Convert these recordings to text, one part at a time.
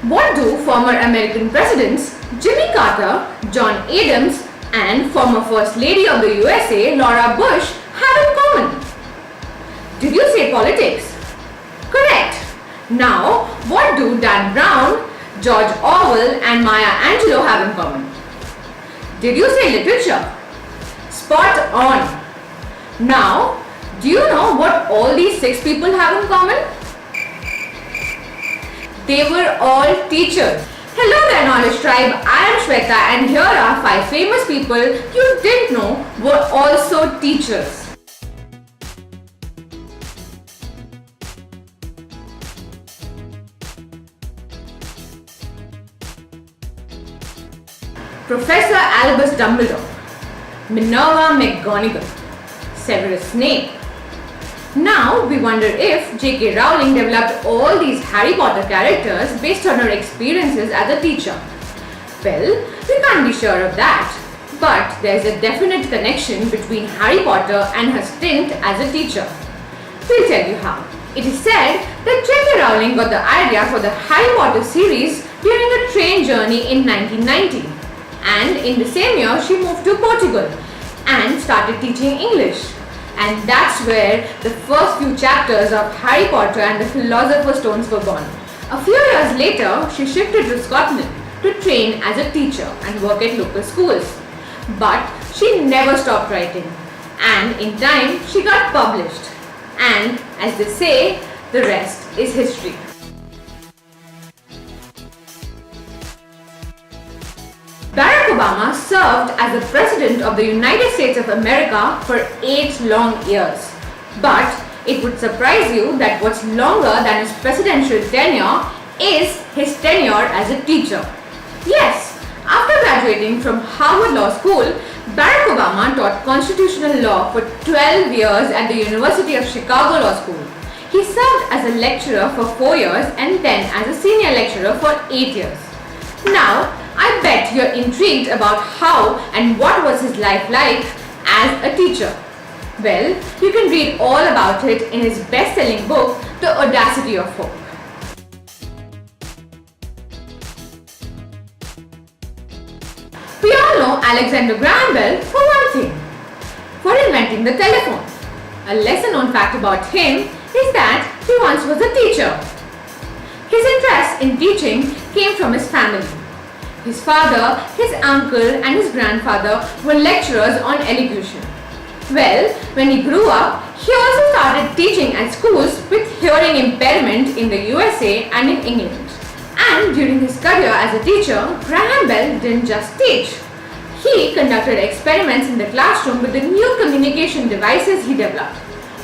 What do former American presidents Jimmy Carter, John Adams, and former First Lady of the USA Laura Bush have in common? Did you say politics? Correct. Now, what do Dan Brown, George Orwell, and Maya Angelou have in common? Did you say literature? Spot on. Now, do you know what all these 6 people have in common? They were all teachers. Hello there, Knowledge Tribe. I am Shweta, and here are 5 famous people you didn't know were also teachers. Professor Albus Dumbledore, Minerva McGonagall, Severus Snape. Now we wonder if J.K. Rowling developed all these Harry Potter characters based on her experiences as a teacher. Well, we can't be sure of that, but there's a definite connection between Harry Potter and her stint as a teacher. We'll tell you how. It is said that J.K. Rowling got the idea for the Harry Potter series during a train journey in 1990. And in the same year, she moved to Portugal and started teaching English. And that's where the first few chapters of Harry Potter and the Philosopher's Stones were born. A few years later, she shifted to Scotland to train as a teacher and work at local schools. But she never stopped writing. And in time, she got published. And as they say, the rest is history. Barack Obama served as the President of the United States of America for 8 long years. But it would surprise you that what's longer than his presidential tenure is his tenure as a teacher. Yes, after graduating from Harvard Law School, Barack Obama taught constitutional law for 12 years at the University of Chicago Law School. He served as a lecturer for 4 years and then as a senior lecturer for 8 years. Now, I bet you're intrigued about how and what was his life like as a teacher. Well, you can read all about it in his best-selling book, The Audacity of Hope. We all know Alexander Graham Bell for one thing, for inventing the telephone. A lesser-known fact about him is that he once was a teacher. His interest in teaching came from his family. His father, his uncle and his grandfather were lecturers on elocution. Well, when he grew up, he also started teaching at schools with hearing impairment in the USA and in England. And during his career as a teacher, Graham Bell didn't just teach. He conducted experiments in the classroom with the new communication devices he developed.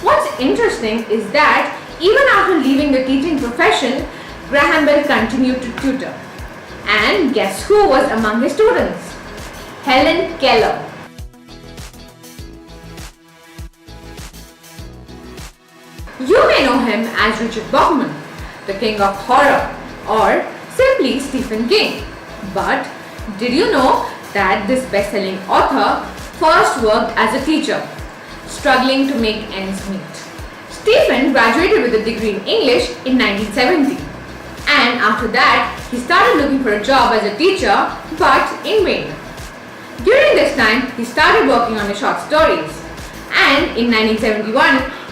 What's interesting is that even after leaving the teaching profession, Graham Bell continued to tutor. And guess who was among his students? Helen Keller. You may know him as Richard Bachman, the king of horror, or simply Stephen King. But did you know that this best-selling author first worked as a teacher, struggling to make ends meet? Stephen graduated with a degree in English in 1970. And after that, he started looking for a job as a teacher, but in vain. During this time, he started working on his short stories. And in 1971,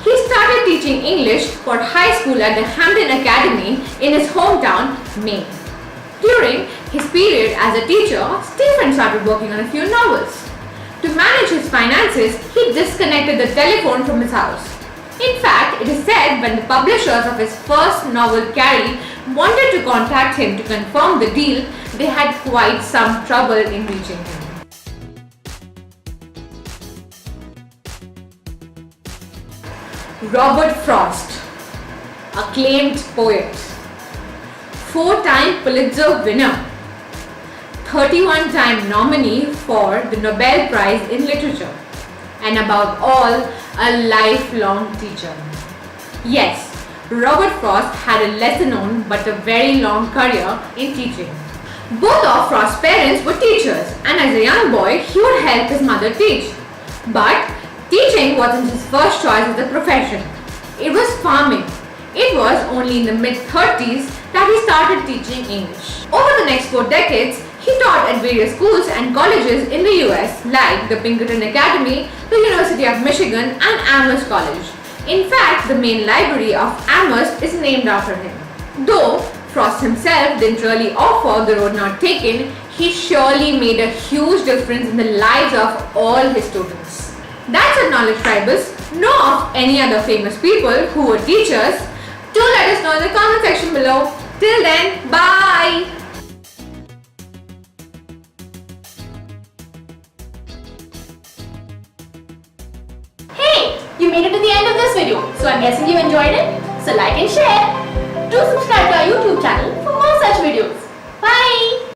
he started teaching English for high school at the Hampden Academy in his hometown, Maine. During his period as a teacher, Stephen started working on a few novels. To manage his finances, he disconnected the telephone from his house. In fact, it is said when the publishers of his first novel, Carrie, wanted to contact him to confirm the deal, they had quite some trouble in reaching him. Robert Frost, acclaimed poet, 4-time Pulitzer winner, 31-time nominee for the Nobel Prize in Literature, and above all, a lifelong teacher. Yes, Robert Frost had a lesser-known but a very long career in teaching. Both of Frost's parents were teachers, and as a young boy, he would help his mother teach. But teaching wasn't his first choice as a profession. It was farming. It was only in the mid-30s that he started teaching English. Over the next 4 decades, he taught at various schools and colleges in the US like the Pinkerton Academy, the University of Michigan and Amherst College. In fact, the main library of Amherst is named after him. Though Frost himself didn't really offer the road not taken, he surely made a huge difference in the lives of all his students. That's it, Knowledge Tribals. Know of any other famous people who were teachers? Do let us know in the comment section below. Till then, bye! Hey, you made it to the end of this video, so I'm guessing you enjoyed it. So like and share. Do subscribe to our YouTube channel for more such videos.